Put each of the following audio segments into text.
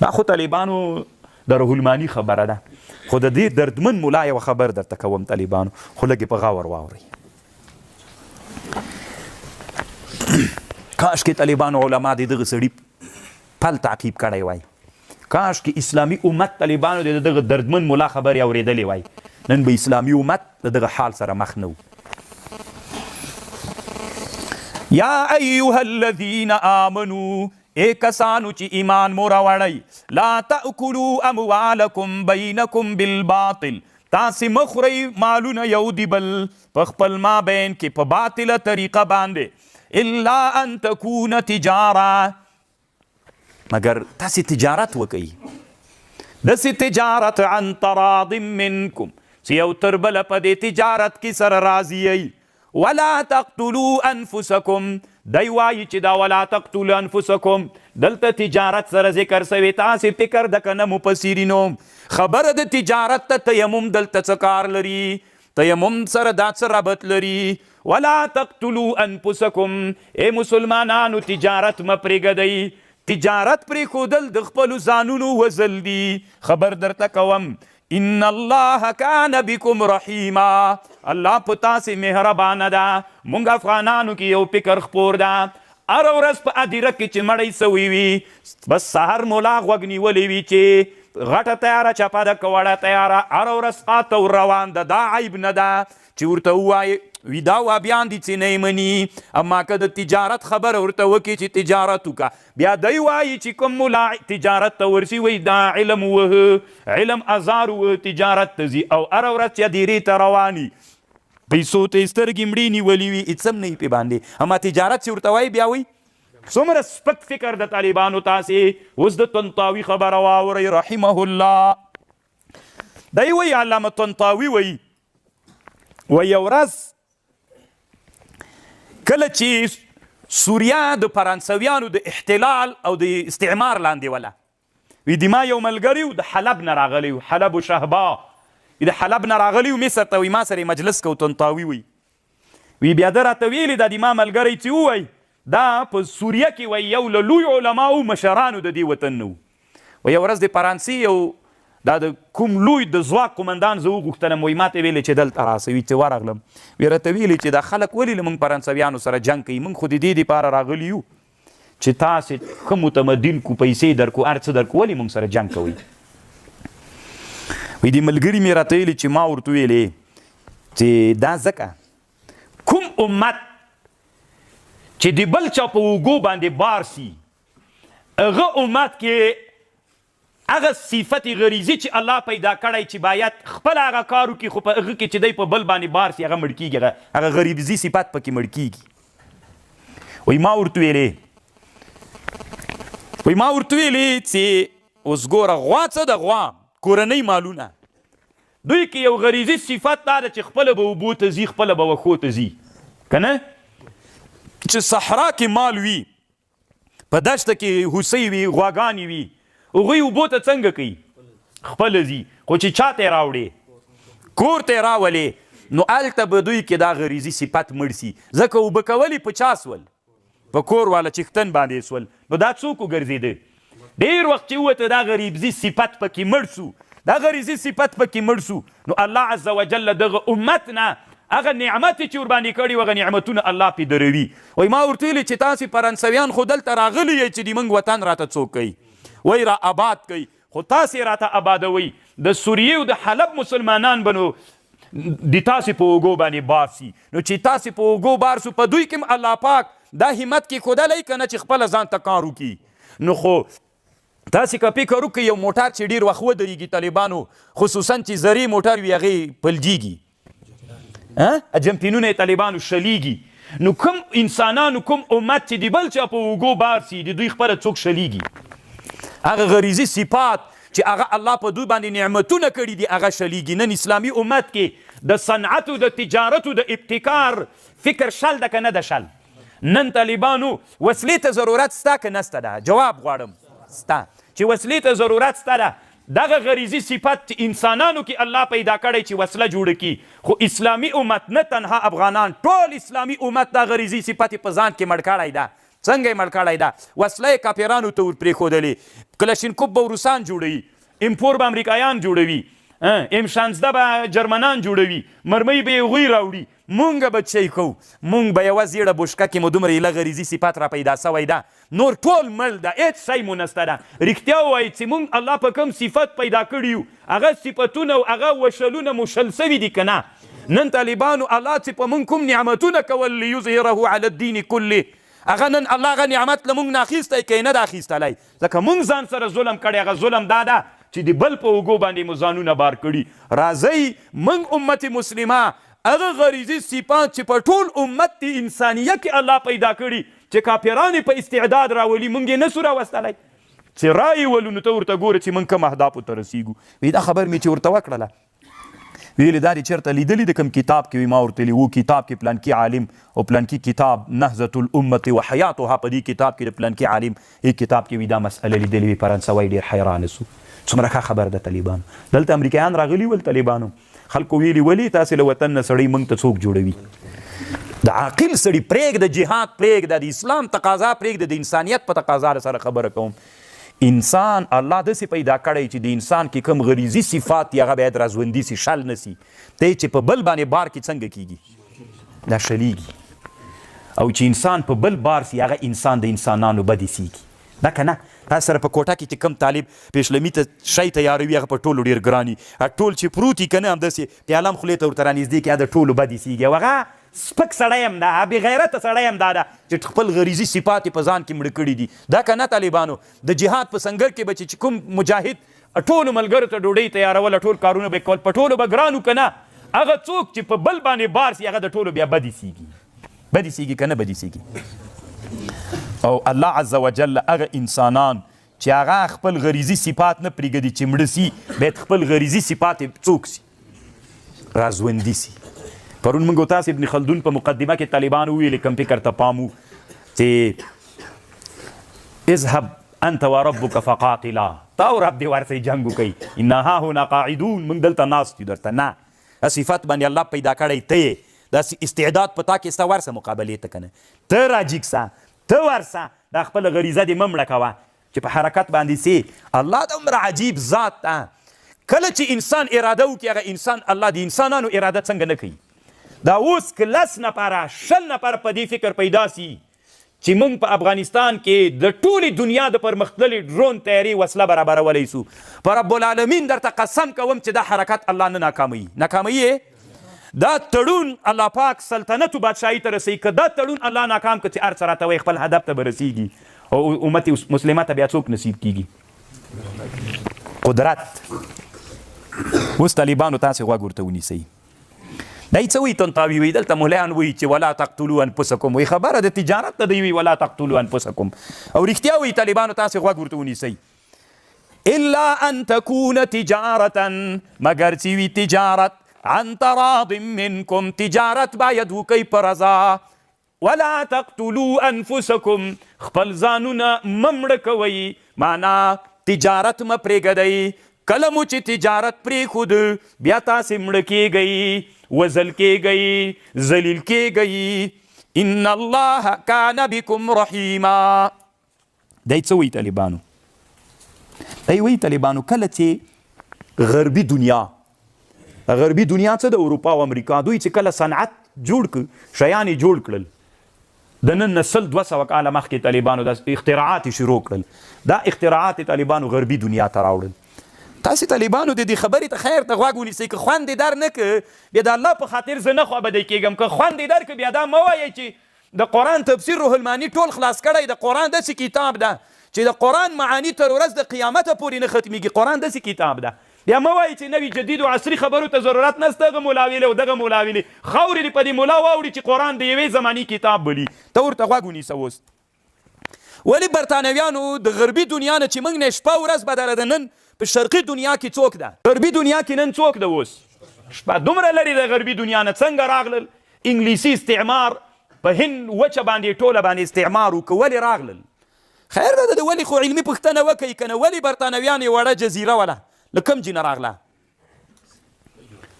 دا خو طالبانو د رهولماني خبره ده، خو د دې دردمن ملا یوه خبر درته کوم طالبانو، خو لږ په غور واورئ. کاشکې طالبانو علما د دغه سړي پل تعقیب کړی وای، کاشکې اسلامي امت طالبانو د دغه دردمن ملا خبرې اورېدلې وای، نن به اسلامي امت د دغه حال سره مخ نه و. یا ایها الذین آمنوا، اے کسانو چې ایمان مو راوړئ، لا تأکلوا اموالکم بینکم بالباطل، تاسې مه خورئ مالونه یو د بل په خپل مابین کې په باطله طریقه باندې، الا ان تکون تجاره، مگر تاسې تجارت وکئ، داسې تجارت عن تراض منکم چې یو تر بله په دې تجارت کې سره راضي یئ. ولا تقتلوا انفسکم، دی وایي چې دا ولا تقتلوا انفسکم دلته تجارت سره ذکر سوی، تاسې فکر د که نه مفسرینو خبره د تجارت ته تیمم دلته څه کار لري، تیمم سره دا څه ربط لري. ولا تقتلوا انفسکم، ای مسلمانانو تجارت مه پرېږدئ، تجارت پرېښودل د خپلو ځانونو وزل دي. خبر درته کوم ان الله کان بکم رحیما، الله په تاسې مهربانه ده. مونږ افغانانو کې یو فکر خپور ده، هره ورځ په ادیره کې چې مړی سوی وي، بس سهر مولا غوږ نیولی وي چې غټه تیاره چپه ده که وړه تیاره، هره ورځ قاته ور روان ده. دا عیب نه ده چې ورته ووایي وي دا وابیان دي چې نه یې مني، اما که د تجارت خبره ورته وکړي چې تجارت وکړه، بیا دی وایي چې کوم ملا تجارت ته ورسي وایي دا علم وهه، علم ازار وهه تجارت ته ځي، او هره ورځ چې دیرې ته رواني پیسو ته یې سترګې مړې نیولي وي، هېڅ هم نه یې پې باندې، اما تجارت چې ورته وایي بیا وایي. څومره سپک فکر د طالبانو تاسې. اوس د طنطاوي خبره واورئ رحمه الله. دی وایي علامه طنطاوي وایي یو ورځ کله چې سوریا د فرانسویانو د احتلال او د استعمار لاندې وله، وي د ما یو ملګري و د حلب نه راغلی و، حلب و شهبا د حلب نه راغلی و مصر ته، وي ما سره مجلس کو طنطاوي وي بیا ده راته ویلي دا د ما ملګری چې ووایي دا په سوریه کې وایي یو له لوی علماو مشرانو د دې وطن نه و. یو ورځ د فرانسې یو دا د کوم لوی د ځواک قمندان زه وغوښتلم، وایي ما ته ویلې چې دلته راسه، وي چې ورغلم وی راته ویلې چې دا خلک ولې له موږ فرانسویانو سره جنګ کوي، موږ خو د دې دپاره راغلي یو چې تاسې ښه متمدن کو، پیسې درکو، هر څه درکو، ولې موږ سره جنګ کوئ. وایي د ملګري مې راته ویلې چې ما ورته ویلې چې دا ځکه کوم امت چې د بل چا په اوږو باندې بار سي، هغه امت کې هغه صفت غریزي چې الله پیدا کړی چې باید خپل هغه کار وکړي، خو په هغه کې چې دی په بل باندې بار سي هغه مړ کېږي، هغه غریزي صفت پکې مړ کېږي. وایي ما ورته ویلې چې اوس ګوره غوا څه د غوا کورنۍ مالونه، دوی کې یو غریزي صفت دا ده چې خپله به اوبو ته ځي، خپله به وښو ته ځي، که نه چې صحرا کې مال وي، په دشته کې هوسۍ وي، غواګانې وي، هغوی اوبو ته څنګه کوي؟ خپله ځي، خو چې چا ته یې راوړې کور ته یې راولې نو هلته به دوی کې دا غریزي صفت مړ سي، ځکه اوبه کولي په چا سول؟ په کور والا چښتن باندې سول، نو دا څوک وګرځېده؟ ډېر وخت چې ووته دا غریزي صفت پکې مړ سو، دا غریزي صفت پکې مړ سو، نو الله عز وجل دغه امت نه هغه نعمت چې ورباندې کړي هغه نعمتونه الله پې دروي. وایي ما ورته ویلې چې تاسې فرانسویان خو دلته راغلي یئ چې د موږ وطن راته څوک کوي، وایي را آباد کوي، خو تاسې راته آبادوئ، د سوریې او د حلب مسلمانان به نو د تاسې په اوږو باندې بار سي، نو چې تاسې په اوږو بار سو په دوی کې الله پاک دا همت کې ښودلی که نه چې خپله ځان ته کار وکړي. نو خو تاسې که فکر وکړئ یو موټر چې ډېر وخت ودرېږي طالبانو، خصوصا چې زرې موټر وي هغې پلجېږي، جمپینونه یې طالبانو شلیږي، نو کوم انسانانو کوم امت چې د بل چا په اوږو بار سي د دوی خپله څوک شلیږي؟ هغه غریزي صفات چې هغه الله په دوی باندې نعمتونه کړي دي هغه شلیږي. نن اسلامي امت کې د صنعت او د تجارت او د ابتکار فکر شل ده که نه ده شل؟ نن طالبانو وسلې ته ضرورت سته که نسته ده؟ جواب غواړم سته. چې وسلې ته ضرورت سته ده، دغه غریزي صفت انسانانو کې الله پیدا کړی چې وسله جوړه کړي، خو اسلامي امت نه تنها افغانان، ټول اسلامي امت دا غریزي صفت په ځان کې مړ کړی ده. څنګه یې مړ کړی ده؟ وسله یې کافرانو ته ور پرېښودلې، کلشینکوف به روسان جوړوي، امپور به امریکایان جوړوي، M16 به جرمنان جوړوي، مرمۍ به یې هغوی راوړي، مونږ به چی کوو؟ مونږ به یوه زیړه بوشکه کې مو دومره ایله غریزي صفات را پیدا سوی ده، نور ټول مړ ده، هېڅ شی مو نسته ده. رښتیا ووایي چې مونږ الله په کوم صفت پیدا کړي یو، هغه صفتونه او هغه وشلونه مو شل سوي دي که نه؟ نن طالبانو الله چې په مونږ کوم نعمتونه کول لیظهره علی الدین کله، هغه نن الله هغه نعمت له مونږ نه اخیستی که یې نه ده اخیستلی؟ ځکه مونږ ځان سره ظلم کړی، هغه ظلم دا ده چې د بل په اوږو باندې مو ځانونه بار کړي. راځئ موږ امت مسلمه هغه غریزي صفات چې په ټول امت د انسانیه کې الله پیدا کړي چې کافران په استعداد راولي، موږ یې نسو راوستلی. چې رایې ولو نو ته ورته ګوره چې موږ کوم اهدافو ته رسیږو. وی دا خبر مې چې ورته وکړله، ویلې دا دې چېرته لیدلي د کوم کتاب کې؟ وي ما ورته ویلي و کتاب کې پلانکي عالم او پلانکي کتاب نهضة الامة وحیاتها، په دې کتاب کې د پلانکي عالم هیڅ کتاب کې وي دا مسئله لیدلې وي. فرانسوی ډېر حیرانه سو، څومره ښه خبر ده طالبانو. دلته امریکایان راغلي ول طالبانو، خلکو ویلي ولې تاسې له وطن نه سړی موږ ته څوک جوړوي؟ د عاقل سړي پرېږده، جهاد پرېږده، د اسلام تقاضا پرېږده، د انسانیت په تقاضا سره خبره کوم. انسان الله داسې پیدا کړی چې د انسان کې کوم غریزي صفات دي هغه باید راژوندي سي، شل نه سي. ته چې په بل باندې بار کې څنګه کیږي؟ دا شلیږي. او چې انسان په بل بار سي هغه انسان د انسانانو بدې سیږي. دا که نه تاسو سره په کوټه کې چې کوم طالب پیشلمي ته شی تیاروي هغه په ټولو ډېر ګران وي، ټول چې پروت وي که نه همداسې پیاله هم خولې ته ورته رانږدې کړي هغه د ټولو بدې سیږي. او هغه سپک سړی هم ده، بېغیرته سړی هم دا ده چې خپل غریزي صفات یې په ځان کې مړه کړي دي. دا که نه طالبانو د جهاد په سنګر کې به چې کوم مجاهد ټولو ملګرو ته ډوډۍ تیاروله، ټول کارونه به یې کول، په ټولو به ګران وو که نه؟ هغه څوک چې په بل باندې بار سي هغه د ټولو بیا بدې سیږي. بدې سیږي که نه بدې سیږي؟ او الله عز وجل هغه انسانان چې هغه خپل غریزي صفات نه پرېږدي چې مړه سي، باید خپل غریزي صفات یې څوک سي؟ راژوندي سي. پرون موږ تاسو ابن خلدون په مقدمه کې طالبانو ویلې کوم فکر ته پام و چې اذهب انت وربک فقاتلا، تا او رب دې ورسئ جنګ وکئ، انا هاهنا قاعدون، موږ دلته ناست یو. درته نه صفت باندې الله پیدا کړی، ته یې دا استعداد په تا کې سته، ورسه مقابلې ته که نه؟ ته راجیګ سه، ته ورسه، دا خپله غریزه دې مه مړه کوه چې په حرکت باندې سي. الله دومره عجیب ذات ده، کله چې انسان اراده وکړي هغه انسان الله د انسانانو اراده څنګه نه کوي؟ دا اوس که 10 نفره 20 نفره په دې فکر پیدا سي چې موږ په افغانستان کې د ټولې دنیا د پرمختللي ډرون تیاري وسله برابرولی سو، په رب العالمین درته قسم کوم چې دا حرکت الله نه ناکاموي. ناکاموي دا تړون الله پاک سلطنت و بادشاهي ته رسوي. که دا تړون الله ناکام کړي چې هر څه راته وایي خپل هدف ته به رسیږي او امت مسلمه ته بیا څوک نصیب کیږي؟ قدرت. اوس طالبانو تاسې غوږ ورته ونیسئ. دای څه وایي تنطاوي وایي دلته مولایان وایي چې ولا تقتلوا انفسکم، وایي خبره د تجارت ته دی وایي ولا تقتلوا انفسکم. او رښتیا وایي طالبانو تاسې غوږ ورته ونیسئ. الا ان تكون تجارتا، مگر چې وي تجارت عن تراض منکم، تجارت باید وکئ په رضا. ولا تقتلوا انفسکم، خپل ځانونه مه مړه کوئ، معنا تجارت مه پرېږدئ. کله مو چې تجارت پرېښود بیا تاسې مړه کېږئ، وزل کېږئ، ذلیل کېږئ. ان الله کان بکم رحیما. دی څه وایي طالبانو؟ دی وایي طالبانو کله چې غربي دنیا څه د اروپا او امریکا، دوی چې کله صنعت جوړ کړ، شیان یې جوړ کړل، د نن نه 100-200 کاله مخکې طالبانو د اختراعات یې شروع کړل. دا اختراعات طالبانو غربي دنیا ته راوړل. تاسې طالبانو د دې خبرې ته خیر ته غوږ ونیسئ. که خوند یې در نه که بیا د الله په خاطر زه نه خوابدی کېږم، که خوند یې در که بیا دا مه وایئ چې د قرآن تفسیر روح المعانی ټول خلاص کړی. د قرآن داسې کتاب ده چې د قرآن معانی تر ورځ د قیامته پورې نه ختمیږي. قرآن داسې کتاب ده. بیا مه وایئ چې نوي جدید او عصري خبرو ته ضرورت نشته، هغه مولا ویلې او دغه مولا ویلې. خاورې دې په دې مولا واوړي چې قرآن د یوې زماني کتاب بولي. ته ورته غوږ ونیسه. اوس ولې برطانویانو د غربي دنیا نه چې موږ نه شپه ورځ بدله ده، نن په شرقي دنیا کې څوک ده؟ غربي دنیا کې نن څوک ده؟ اوس شپه دومره لري د غربي دنیا نه څنګه راغلل؟ انګلیسي استعمار په هند وچه باندې ټوله باندې استعمار وکړه. ولې راغلل؟ خیر ده د ولې خو علمي پوښتنه وکړئ که نه. ولې برطانویان یې وړه جزیره وله له کوم ځای نه راغله؟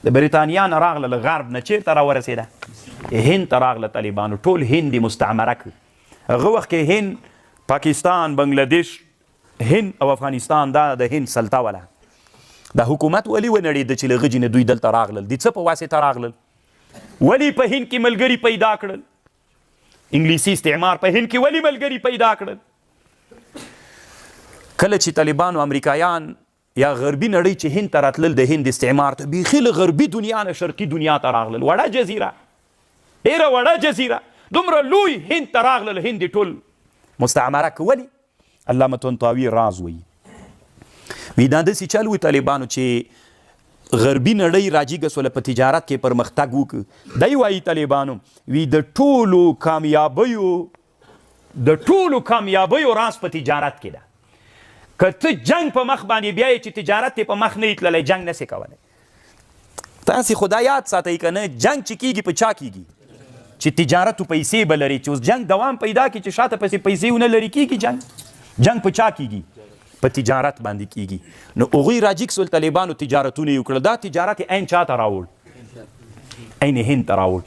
د بریتانیا نه راغله، له غرب نه. چېرته راورسېده؟ هند ته راغله طالبانو. ټول هند یې مستعمره کړ. هغه وخت کې هند، پاکستان، بنګلادیش، هند او افغانستان دا د هند سلطه ولا دا حکومت ولې ونړېده چې له غجې نه دوی دلته راغلل د څه په واسطه راغلل ولې په هند کې ملګري پیدا کړل انګلیسي استعمار په هند کې ولې ملګري پیدا کړل کله چې طالبانو امریکایان یا غربي نړۍ چې هند ته راتلل د هند استعمار ته بیخي له غربي دنیا نه شرقي دنیا ته راغلل وړه جزیره ډېره وړه جزیره دومره لوی هند ته راغلل هند ټول مستعمره که ولې علامه طنطاوي راز وایي وی دا داسې چل وي طالبانو چې غربي نړۍ راجیګه سوله په تجارت کې پرمختګ وکړي دی وایي طالبانو وی د ټولو کامیابیو راز په تجارت کې ده که ته جنگ په مخ باندې بیایې چې تجارت په مخ نه تللی جنگ نسې کولی تاسې خدا یاد ساتئ که نه جنگ چې کېږي په چا کېږي چې تجارت و پیسې به لري چې اوس جنگ دوام پیدا کړي چې شاته پسې پیسې ونه لري کېږي جنگ په چا کېږي په تجارت باندې کېږي نو هغوی راجیګ سول طالبانو تجارتونه یې وکړل دا تجارت یې عین چا ته راوړ عین هند ته راوړ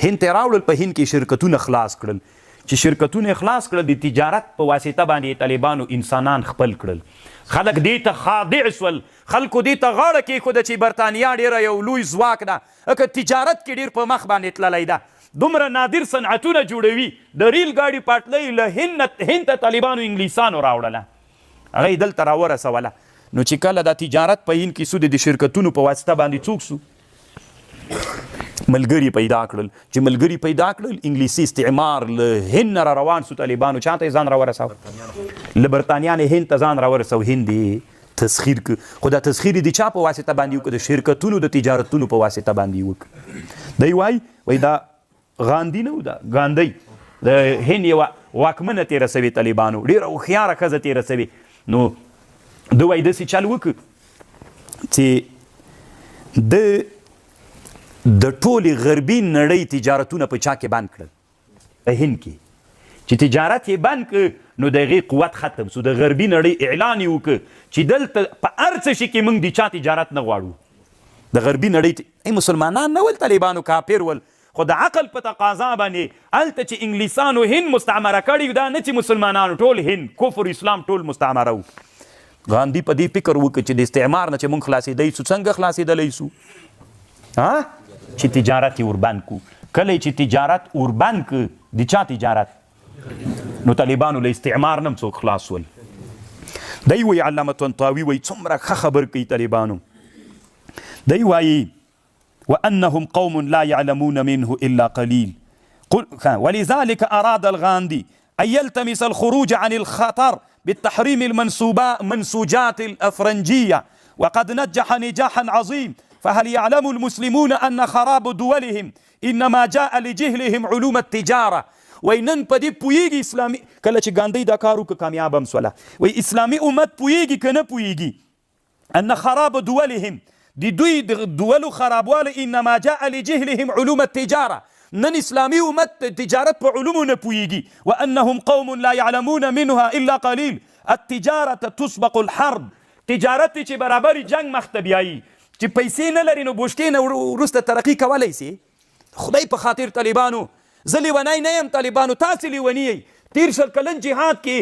هند ته یې راوړل په هند کې شرکتونه خلاص کړل چې شرکتونه خلاص کړل د تجارت په واسطه باندې طالبانو انسانان خپل کړل خلک دې ته خاضع سول خلکو دې ته غاړه کېښوده چې برطانیا ډېره یو لوی ځواک ده که تجارت کې ډېر په مخ باندې تللی ده دومره نادر صنعتونه جوړوي د ریل ګاډي پټلۍ له هند ته طالبانو انګلیسانو راوړله هغه یې دلته راورسوله نو چې کله دا تجارت په هند کې سو د شرکتونو په واسطه باندې څوک سو ملګري پیدا کړل چې ملګري پیدا کړل انګلیسي استعمار له هند نه را روان سو طالبانو چاته یې ځان راورساو له برطانیا نه هند ته ځان راورسو هند یې تسخیر که خو دا تسخیر یې د چا په واسطه باندې وکړه د شرکتونو د تجارتونو په واسطه باندې وکړه دی وایي دا غاندي نه و دا ګاندی د هند یوه واکمنه تېره سوې طالبانو ډېره هوښیاره ښځه تېره سوې نو ده وایي داسې چل وکړ چې د ټولې غربي نړۍ تجارتونه په چا کې بند کړل په هند کې چې تجارت یې بند کړ نو د هغې قوت ختم سو د غربي نړۍ اعلان یې وکړ چې دلته په هر څه شي کې موږ د چا تجارت نه غواړو د غربي نړۍ مسلمانان نه ول طالبانو کافر ول خو د عقل په تقاضا باندې هلته چې انګلیسانو هند مستعمره کړي دا نه چې مسلمانانو ټول هند کفر اسلام ټول مستعمره و غاندي په دې فکر وکړ چې د استعمار نه چې موږ خلاصېدی سو څنګه خلاصېدلی سو چې تجارت یې وربند کړو کله چې تجارت وربند کړ د چا تجارت نو طالبانو له استعمار نه هم څوک خلاص ول دی وایي علامه طنطاوي وایي څومره ښه خبر کوي طالبانو دی وایي وأنهم قوم لا يعلمون منه إلا قليل ولذلك أراد الغاندي أن يلتمس الخروج عن الخطر بالتحريم المنسوجات الأفرنجية وقد نجح نجاحا عظيم فهل يعلم المسلمون أن خراب دولهم إنما جاء لجهلهم علوم التجارة وینن په دې پوهېږي اسلامي کله چې ګاندی دا کار وکړه کامیاب هم سوله وایي اسلامي امت پوهېږي که نه پوهېږي ان خراب دولهم د دوی د دولو خرابواله انما جاء لجهلهم علوم التجاره نن اسلامي امت تجارت په علومو نه پوهېږي وانهم قوم لا يعلمون منها الا قليل التجاره تسبق الحرب تجارت چې برابري جنگ مخ ته بیایي چې پیسې نه لري نو بوشکې نه وروسته ترقي کولی سي خدای په خاطر طالبانو زه لیونی نه یم طالبانو تاسې لیوني یئ تېر شل کلن جهاد کې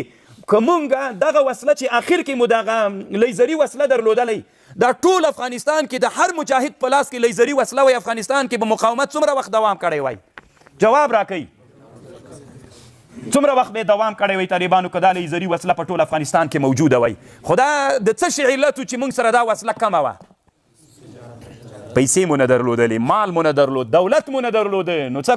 که مونږ دغه وسله چې آخر کې مو دغه لیزري وسله درلودلی دا ټول افغانستان کې د هر مجاهد په لاس کې لیزري وسله وای افغانستان کې به مقاومت څومره وخت دوام کړی وای جواب راکئ څومره وخت به دوام کړی وای طالبانو که دا لیزري وسله په ټول افغانستان کې موجوده وای خو دا د څه شي علت و چې موږ سره دا وسله کمه وه پیسې مو نه درلودلې مال مو نه درلود دولت مو نه درلوده نو څه